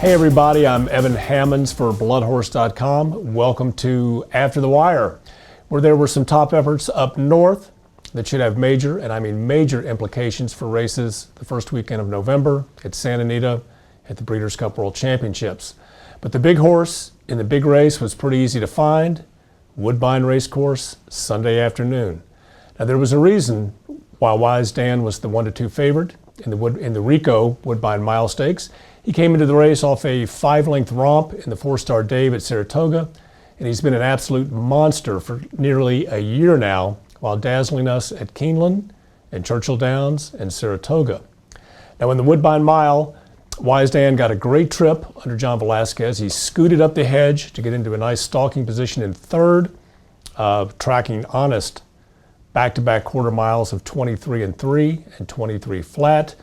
Hey everybody, I'm Evan Hammonds for Bloodhorse.com. Welcome to After the Wire, where there were some top efforts up north that should have major, and I mean major, implications for races the first weekend of November at Santa Anita at the Breeders' Cup World Championships. But the big horse in the big race was pretty easy to find, Woodbine Racecourse, Sunday afternoon. Now there was a reason why Wise Dan was the 1-2 favorite in the Rico Woodbine Mile Stakes. He came into the race off a 5-length romp in the 4-star Dave at Saratoga, and he's been an absolute monster for nearly a year now, while dazzling us at Keeneland and Churchill Downs and Saratoga. Now in the Woodbine Mile, Wise Dan got a great trip under John Velazquez. He scooted up the hedge to get into a nice stalking position in third, tracking honest back-to-back quarter miles of 23 and 3 and 23 flat.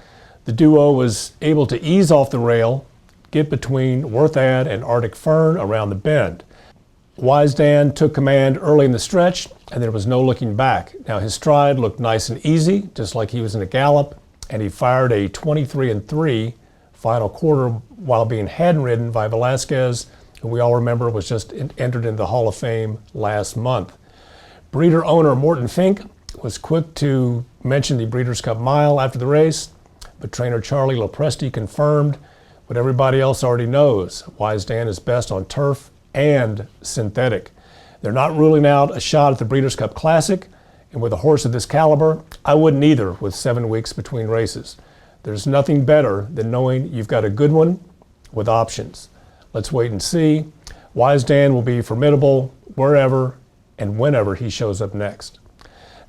The duo was able to ease off the rail, get between Worth Ad and Arctic Fern around the bend. Wise Dan took command early in the stretch, and there was no looking back. Now his stride looked nice and easy, just like he was in a gallop, and he fired a 23 and 3 final quarter while being hand-ridden by Velazquez, who we all remember was just entered into the Hall of Fame last month. Breeder owner Morton Fink was quick to mention the Breeders' Cup Mile after the race, but trainer Charlie Lopresti confirmed what everybody else already knows. Wise Dan is best on turf and synthetic. They're not ruling out a shot at the Breeders' Cup Classic, and with a horse of this caliber, I wouldn't either with 7 weeks between races. There's nothing better than knowing you've got a good one with options. Let's wait and see. Wise Dan will be formidable wherever and whenever he shows up next.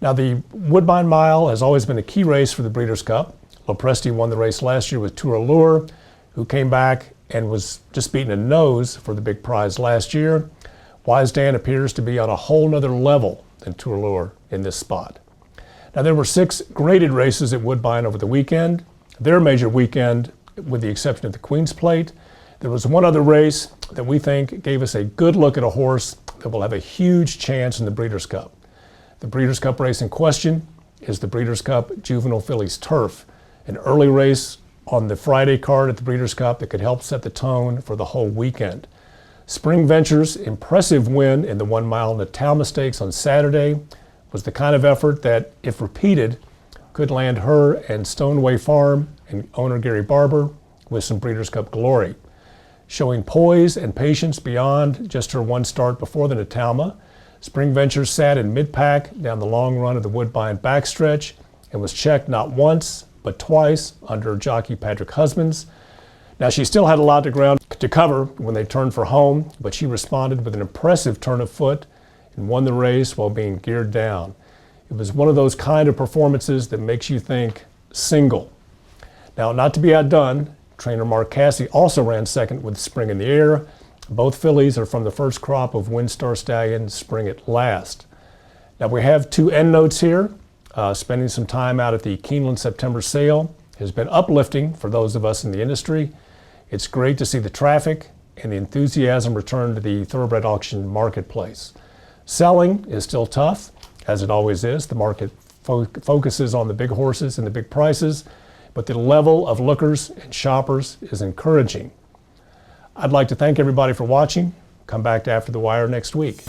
Now the Woodbine Mile has always been a key race for the Breeders' Cup. Lopresti won the race last year with Tour Allure, who came back and was just beating a nose for the big prize last year. Wise Dan appears to be on a whole nother level than Tour Allure in this spot. Now there were 6 graded races at Woodbine over the weekend. Their major weekend, with the exception of the Queen's Plate. There was one other race that we think gave us a good look at a horse that will have a huge chance in the Breeders' Cup. The Breeders' Cup race in question is the Breeders' Cup Juvenile Fillies Turf, an early race on the Friday card at the Breeders' Cup that could help set the tone for the whole weekend. Spring Venture's impressive win in the 1 mile Natalma Stakes on Saturday was the kind of effort that, if repeated, could land her and Stoneway Farm and owner Gary Barber with some Breeders' Cup glory. Showing poise and patience beyond just her 1 start before the Natalma, Spring Venture sat in mid-pack down the long run of the Woodbine backstretch and was checked not once, but twice under jockey Patrick Husbands. Now she still had a lot of ground to cover when they turned for home, but she responded with an impressive turn of foot and won the race while being geared down. It was one of those kind of performances that makes you think single. Now, not to be outdone, trainer Mark Casse also ran second with Spring in the Air. Both fillies are from the first crop of WinStar Stallions, Spring at Last. Now we have 2 endnotes here. Spending some time out at the Keeneland September sale has been uplifting for those of us in the industry. It's great to see the traffic and the enthusiasm return to the thoroughbred auction marketplace. Selling is still tough, as it always is. The market focuses on the big horses and the big prices, but the level of lookers and shoppers is encouraging. I'd like to thank everybody for watching. Come back to After the Wire next week.